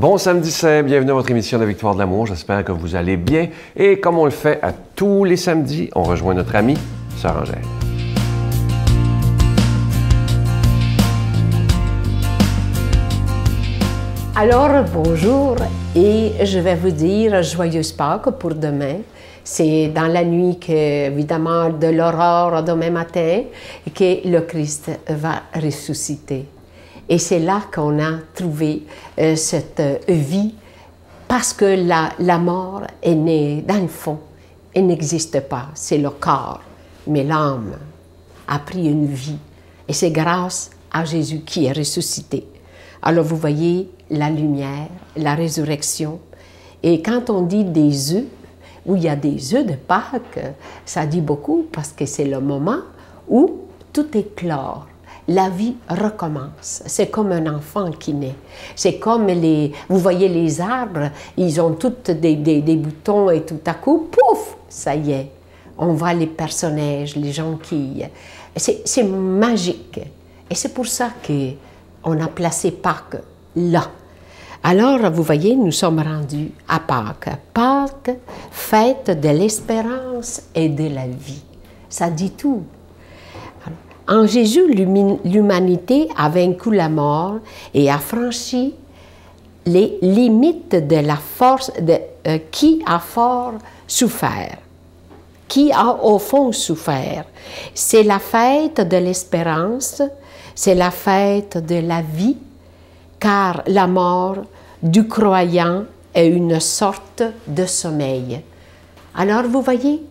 Bon samedi Saint, bienvenue à votre émission de Victoire de l'amour. J'espère que vous allez bien. Et comme on le fait à tous les samedis, on rejoint notre amie, Sœur Angèle. Alors, bonjour, et je vais vous dire joyeuse Pâques pour demain. C'est dans la nuit, évidemment, de l'aurore demain matin, que le Christ va ressusciter. Et c'est là qu'on a trouvé cette vie, parce que la mort est née, dans le fond, elle n'existe pas, c'est le corps. Mais l'âme a pris une vie, et c'est grâce à Jésus qui est ressuscité. Alors vous voyez la lumière, la résurrection. Et quand on dit des œufs, où il y a des œufs de Pâques, ça dit beaucoup parce que c'est le moment où tout éclore. La vie recommence. C'est comme un enfant qui naît. C'est comme vous voyez les arbres, ils ont tous des boutons et tout à coup, pouf, ça y est. On voit les personnages, les gens qui... C'est magique. Et c'est pour ça qu'on a placé Pâques là. Alors, vous voyez, nous sommes rendus à Pâques. Pâques, fête de l'espérance et de la vie. Ça dit tout. En Jésus, l'humanité a vaincu la mort et a franchi les limites de la force qui a fort souffert. Qui a au fond souffert. C'est la fête de l'espérance, c'est la fête de la vie, car la mort du croyant est une sorte de sommeil. Alors, vous voyez,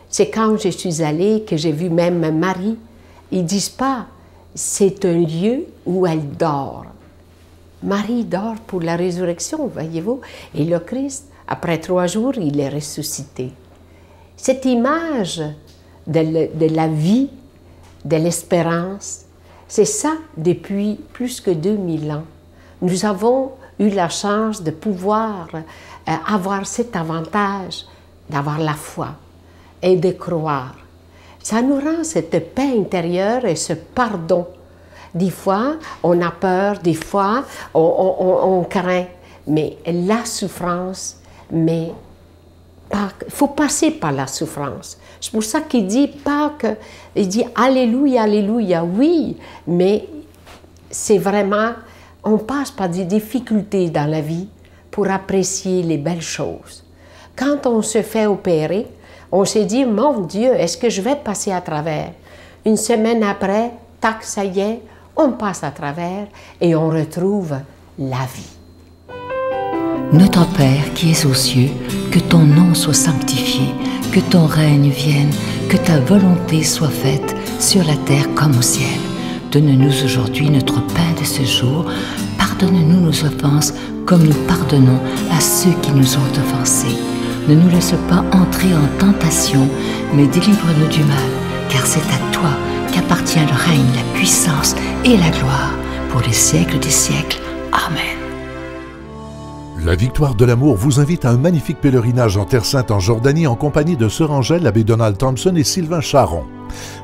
c'est quand je suis allée que j'ai vu même Marie. Ils ne disent pas, c'est un lieu où elle dort. Marie dort pour la résurrection, voyez-vous. Et le Christ, après 3 jours, il est ressuscité. Cette image de la vie, de l'espérance, c'est ça depuis plus que 2000 ans. Nous avons eu la chance de pouvoir avoir cet avantage d'avoir la foi et de croire. Ça nous rend cette paix intérieure et ce pardon. Des fois, on a peur, des fois, on craint. Mais la souffrance, il faut passer par la souffrance. C'est pour ça qu'il dit Pâques, il dit Alléluia, Alléluia, oui, mais c'est vraiment, on passe par des difficultés dans la vie pour apprécier les belles choses. Quand on se fait opérer, on s'est dit, mon Dieu, est-ce que je vais passer à travers? Une semaine après, tac, ça y est, on passe à travers et on retrouve la vie. Notre Père qui es aux cieux, que ton nom soit sanctifié, que ton règne vienne, que ta volonté soit faite sur la terre comme au ciel. Donne-nous aujourd'hui notre pain de ce jour. Pardonne-nous nos offenses comme nous pardonnons à ceux qui nous ont offensés. Ne nous laisse pas entrer en tentation, mais délivre-nous du mal, car c'est à toi qu'appartient le règne, la puissance et la gloire, pour les siècles des siècles. Amen. La Victoire de l'amour vous invite à un magnifique pèlerinage en Terre Sainte en Jordanie en compagnie de Sœur Angèle, l'abbé Donald Thompson et Sylvain Charon.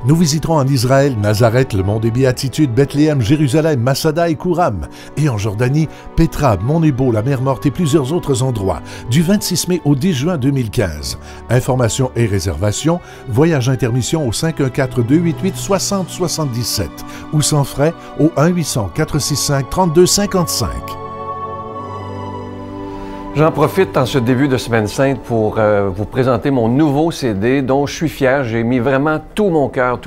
Nous visiterons en Israël, Nazareth, le mont des Béatitudes, Bethléem, Jérusalem, Masada et Kouram. Et en Jordanie, Petra, Mont Nebo, la mer Morte et plusieurs autres endroits, du 26 mai au 10 juin 2015. Informations et réservations, voyage intermission au 514-288-6077 ou sans frais au 1-800-465-3255. J'en profite en ce début de Semaine Sainte pour vous présenter mon nouveau CD dont je suis fier. J'ai mis vraiment tout mon cœur.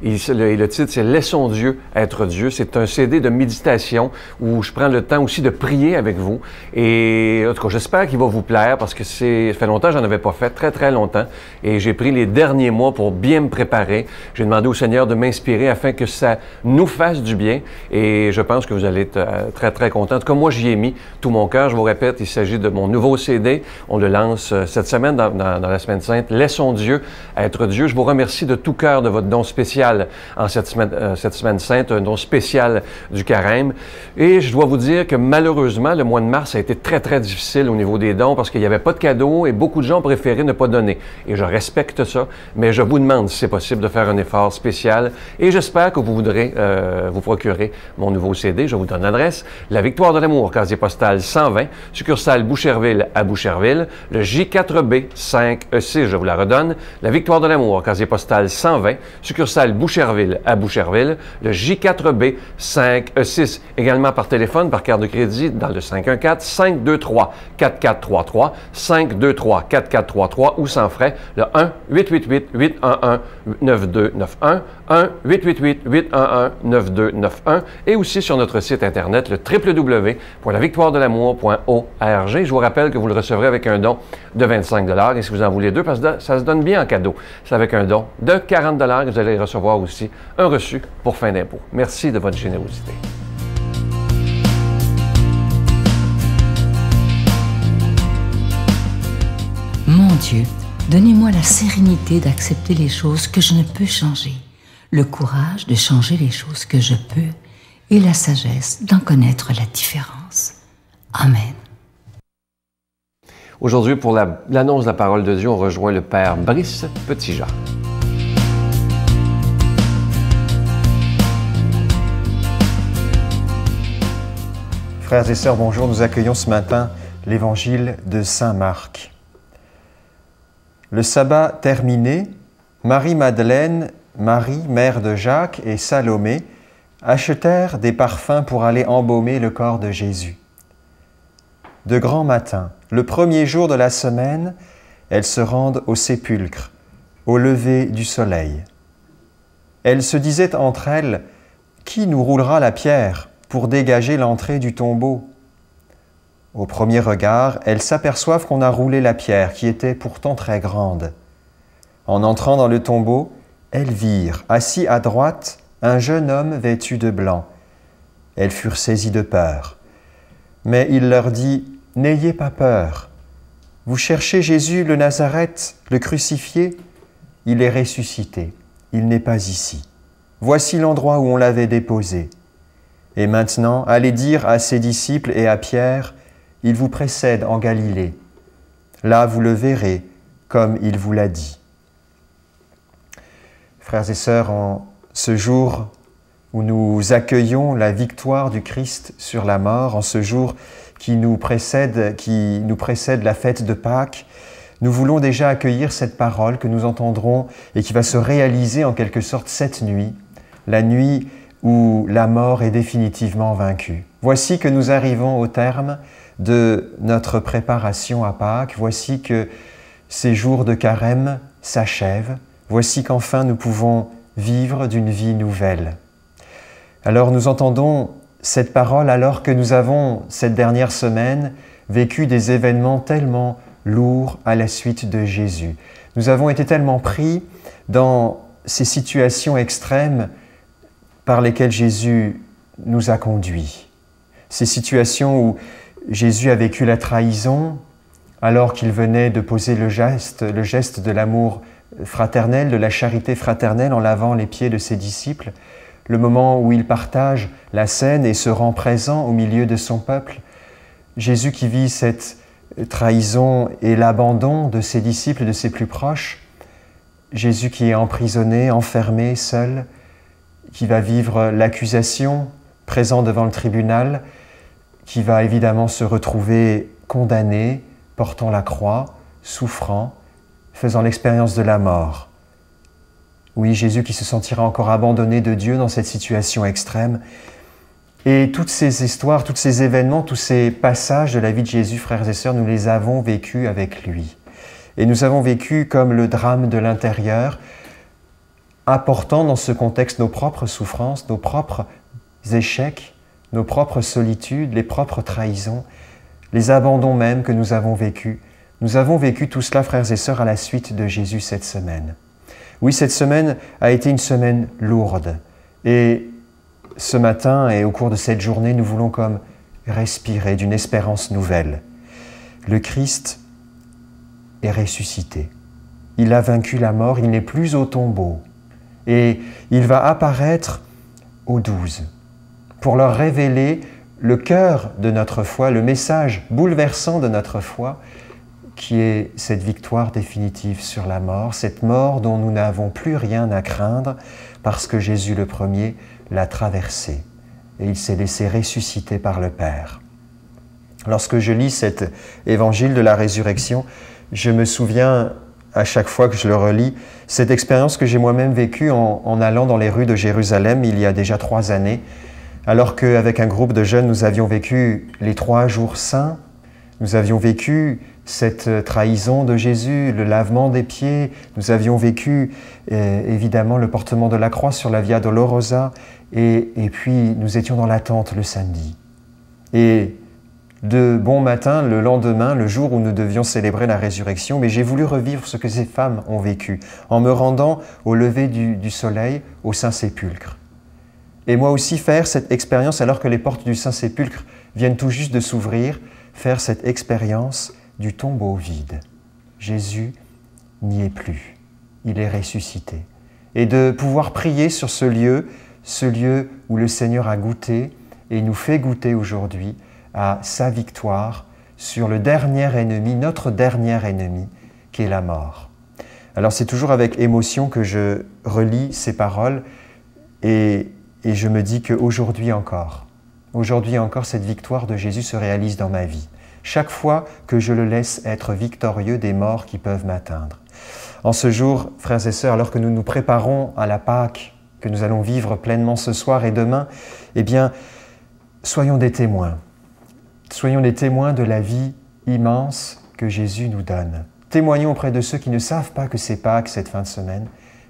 Et le titre, c'est « Laissons Dieu être Dieu ». C'est un CD de méditation où je prends le temps aussi de prier avec vous. Et en tout cas, j'espère qu'il va vous plaire parce que ça fait longtemps que j'en avais pas fait, très, très longtemps. Et j'ai pris les derniers mois pour bien me préparer. J'ai demandé au Seigneur de m'inspirer afin que ça nous fasse du bien. Et je pense que vous allez être très, très contents. En tout cas, moi, j'y ai mis tout mon cœur. Je vous répète, il s'agit de mon nouveau CD. On le lance cette semaine dans la Semaine Sainte. Laissons Dieu être Dieu. Je vous remercie de tout cœur de votre don spécial en cette Semaine Sainte, un don spécial du Carême. Et je dois vous dire que malheureusement, le mois de mars a été très, très difficile au niveau des dons parce qu'il n'y avait pas de cadeaux et beaucoup de gens préféraient ne pas donner. Et je respecte ça, mais je vous demande si c'est possible de faire un effort spécial et j'espère que vous voudrez vous procurer mon nouveau CD. Je vous donne l'adresse. La Victoire de l'amour, casier postal 120, succursale Boucherville à Boucherville, le J4B 5E6, je vous la redonne. La Victoire de l'amour, casier postal 120, succursale Boucherville à Boucherville, le J4B 5E6. Également par téléphone, par carte de crédit, dans le 514-523-4433, 523-4433 ou sans frais, le 1-888-811-9291, 1-888-811-9291 et aussi sur notre site Internet, le www.lavictoiredelamour.org. Je vous rappelle que vous le recevrez avec un don de 25 $ et si vous en voulez deux, parce que ça se donne bien en cadeau, c'est avec un don de 40 $ et vous allez recevoir aussi un reçu pour fin d'impôt. Merci de votre générosité. Mon Dieu, donnez-moi la sérénité d'accepter les choses que je ne peux changer, le courage de changer les choses que je peux et la sagesse d'en connaître la différence. Amen. Aujourd'hui, pour l'annonce de la parole de Dieu, on rejoint le Père Brice Petitjean. Frères et sœurs, bonjour. Nous accueillons ce matin l'Évangile de Saint Marc. Le sabbat terminé, Marie-Madeleine, Marie, mère de Jacques, et Salomé achetèrent des parfums pour aller embaumer le corps de Jésus. De grand matin, le premier jour de la semaine, elles se rendent au sépulcre, au lever du soleil. Elles se disaient entre elles, « Qui nous roulera la pierre pour dégager l'entrée du tombeau ?» Au premier regard, elles s'aperçoivent qu'on a roulé la pierre, qui était pourtant très grande. En entrant dans le tombeau, elles virent, assis à droite, un jeune homme vêtu de blanc. Elles furent saisies de peur. Mais il leur dit, « N'ayez pas peur. Vous cherchez Jésus le Nazareth, le crucifié. Il est ressuscité. Il n'est pas ici. Voici l'endroit où on l'avait déposé. Et maintenant, allez dire à ses disciples et à Pierre, il vous précède en Galilée. Là, vous le verrez, comme il vous l'a dit. » Frères et sœurs, en ce jour où nous accueillons la victoire du Christ sur la mort, en ce jour qui nous précède la fête de Pâques, nous voulons déjà accueillir cette parole que nous entendrons et qui va se réaliser en quelque sorte cette nuit, la nuit où la mort est définitivement vaincue. Voici que nous arrivons au terme de notre préparation à Pâques. Voici que ces jours de carême s'achèvent. Voici qu'enfin nous pouvons vivre d'une vie nouvelle. Alors nous entendons cette parole alors que nous avons, cette dernière semaine, vécu des événements tellement lourds à la suite de Jésus. Nous avons été tellement pris dans ces situations extrêmes par lesquelles Jésus nous a conduits. Ces situations où Jésus a vécu la trahison alors qu'il venait de poser le geste de l'amour fraternel, de la charité fraternelle en lavant les pieds de ses disciples, le moment où il partage la scène et se rend présent au milieu de son peuple. Jésus qui vit cette trahison et l'abandon de ses disciples et de ses plus proches. Jésus qui est emprisonné, enfermé, seul, qui va vivre l'accusation, présent devant le tribunal, qui va évidemment se retrouver condamné, portant la croix, souffrant, faisant l'expérience de la mort. Oui, Jésus qui se sentira encore abandonné de Dieu dans cette situation extrême. Et toutes ces histoires, tous ces événements, tous ces passages de la vie de Jésus, frères et sœurs, nous les avons vécus avec lui. Et nous avons vécu comme le drame de l'intérieur, apportant dans ce contexte nos propres souffrances, nos propres échecs, nos propres solitudes, les propres trahisons, les abandons même que nous avons vécus. Nous avons vécu tout cela, frères et sœurs, à la suite de Jésus cette semaine. Oui, cette semaine a été une semaine lourde. Et ce matin et au cours de cette journée, nous voulons comme respirer d'une espérance nouvelle. Le Christ est ressuscité. Il a vaincu la mort, il n'est plus au tombeau. Et il va apparaître aux 12 pour leur révéler le cœur de notre foi, le message bouleversant de notre foi, qui est cette victoire définitive sur la mort, cette mort dont nous n'avons plus rien à craindre parce que Jésus le premier l'a traversée et il s'est laissé ressusciter par le Père. Lorsque je lis cet évangile de la résurrection, je me souviens à chaque fois que je le relis, cette expérience que j'ai moi-même vécue en allant dans les rues de Jérusalem il y a déjà 3 années, alors qu'avec un groupe de jeunes, nous avions vécu les 3 jours saints, nous avions vécu cette trahison de Jésus, le lavement des pieds, nous avions vécu évidemment le portement de la croix sur la Via Dolorosa, et puis nous étions dans l'attente le samedi. Et de bon matin, le lendemain, le jour où nous devions célébrer la résurrection, mais j'ai voulu revivre ce que ces femmes ont vécu en me rendant au lever du soleil au Saint-Sépulcre. Et moi aussi faire cette expérience, alors que les portes du Saint-Sépulcre viennent tout juste de s'ouvrir, faire cette expérience du tombeau vide. Jésus n'y est plus, il est ressuscité. Et de pouvoir prier sur ce lieu où le Seigneur a goûté et nous fait goûter aujourd'hui à sa victoire sur le dernier ennemi, notre dernier ennemi, qui est la mort. Alors c'est toujours avec émotion que je relis ces paroles et je me dis qu'aujourd'hui encore, cette victoire de Jésus se réalise dans ma vie. Chaque fois que je le laisse être victorieux des morts qui peuvent m'atteindre. En ce jour, frères et sœurs, alors que nous nous préparons à la Pâque, que nous allons vivre pleinement ce soir et demain, eh bien, soyons des témoins. Soyons des témoins de la vie immense que Jésus nous donne. Témoignons auprès de ceux qui ne savent pas que c'est Pâques cette fin de semaine.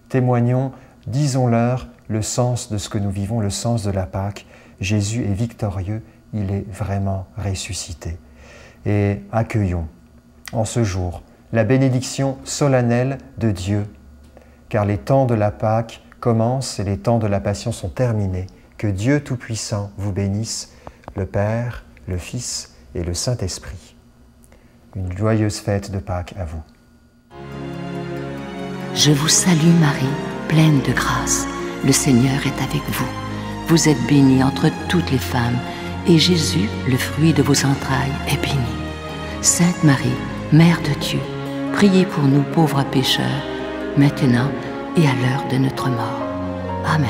Témoignons, disons-leur le sens de ce que nous vivons, le sens de la Pâque. Jésus est victorieux, il est vraiment ressuscité. Et accueillons en ce jour la bénédiction solennelle de Dieu, car les temps de la Pâque commencent et les temps de la Passion sont terminés. Que Dieu Tout-Puissant vous bénisse, le Père, le Fils et le Saint-Esprit. Une joyeuse fête de Pâques à vous. Je vous salue Marie, pleine de grâce. Le Seigneur est avec vous. Vous êtes bénie entre toutes les femmes, et Jésus, le fruit de vos entrailles, est béni. Sainte Marie, Mère de Dieu, priez pour nous pauvres pécheurs, maintenant et à l'heure de notre mort. Amen.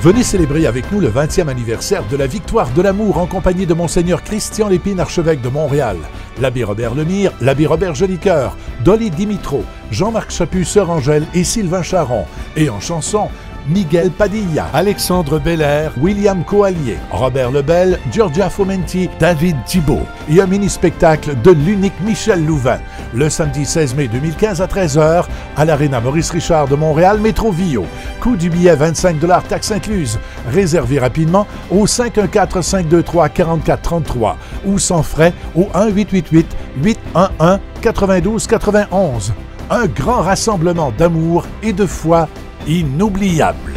Venez célébrer avec nous le 20e anniversaire de la victoire de l'amour en compagnie de Monseigneur Christian Lépine, archevêque de Montréal, l'abbé Robert Lemire, l'abbé Robert Jolicoeur, Dolly Dimitro, Jean-Marc Chaput, Sœur Angèle et Sylvain Charon. Et en chanson, Miguel Padilla, Alexandre Belair, William Coallier, Robert Lebel, Giorgia Fomenti, David Thibault. Et un mini-spectacle de l'unique Michel Louvain, le samedi 16 mai 2015 à 13h à l'Arena Maurice Richard de Montréal, Métro Vio. Coût du billet 25 $, taxes incluses. Réservez rapidement au 514-523-4433 ou sans frais au 1-888-811-9291. Un grand rassemblement d'amour et de foi inoubliable.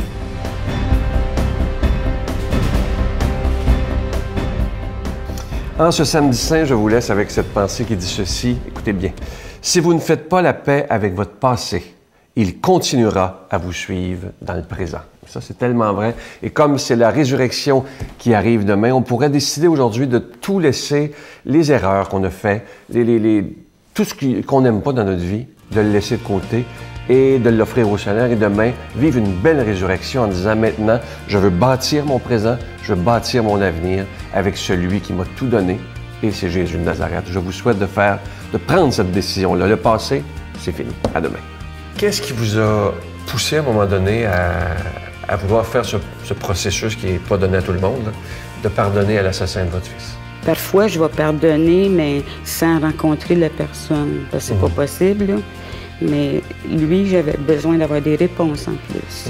En ce samedi saint, je vous laisse avec cette pensée qui dit ceci. Écoutez bien. Si vous ne faites pas la paix avec votre passé, il continuera à vous suivre dans le présent. Ça, c'est tellement vrai. Et comme c'est la résurrection qui arrive demain, on pourrait décider aujourd'hui de tout laisser, les erreurs qu'on a faites, tout ce qu'on n'aime pas dans notre vie, de le laisser de côté et de l'offrir au Seigneur et demain, vivre une belle résurrection en disant maintenant, je veux bâtir mon présent, je veux bâtir mon avenir avec celui qui m'a tout donné et c'est Jésus de Nazareth. Je vous souhaite de prendre cette décision-là. Le passé, c'est fini. À demain. Qu'est-ce qui vous a poussé à un moment donné à vouloir faire ce processus qui n'est pas donné à tout le monde, là, de pardonner à l'assassin de votre fils? Parfois, je vais pardonner, mais sans rencontrer la personne. C'est pas possible, là. Mais lui, j'avais besoin d'avoir des réponses en plus.